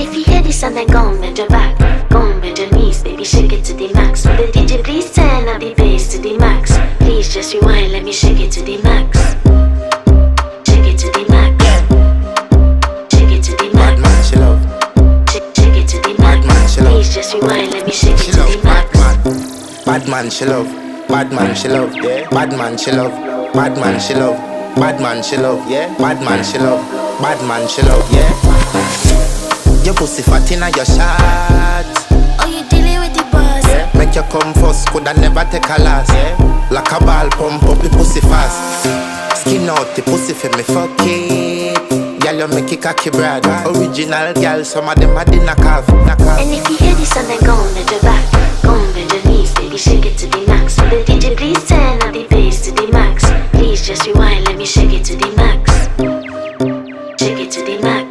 if you hear this and then go on bend your back, go on bend your knees, baby shake it to the max. Will the DJ please turn up the bass to the max? Please just rewind, let me shake it to the max. Shake it to the max. Shake it to the max. Bad man, she love. Shake it to the max. Bad man, she love. Please just rewind, let me shake it She to love. the max. Bad man, she love. Bad man, she love. Yeah. Bad man, she love. Bad man, she love. Bad man, she love. Yeah. Bad man, she love. Bad man, she love. Yeah. Your pussy fat inna your shot. Oh, you dealing with the boss? Yeah. Make you come first, coulda never take a last. Yeah. Like a ball, pump up the pussy fast. Skin out the pussy for me fuck it. Girl, you make it cocky brad. Original girl, some of them a the knockoff. And if you hear this and then go on bend your back, go on bend your knees, baby shake it to the max. Will the DJ please turn up the bass to the max? Please just rewind, let me shake it to the max. Shake it to the max.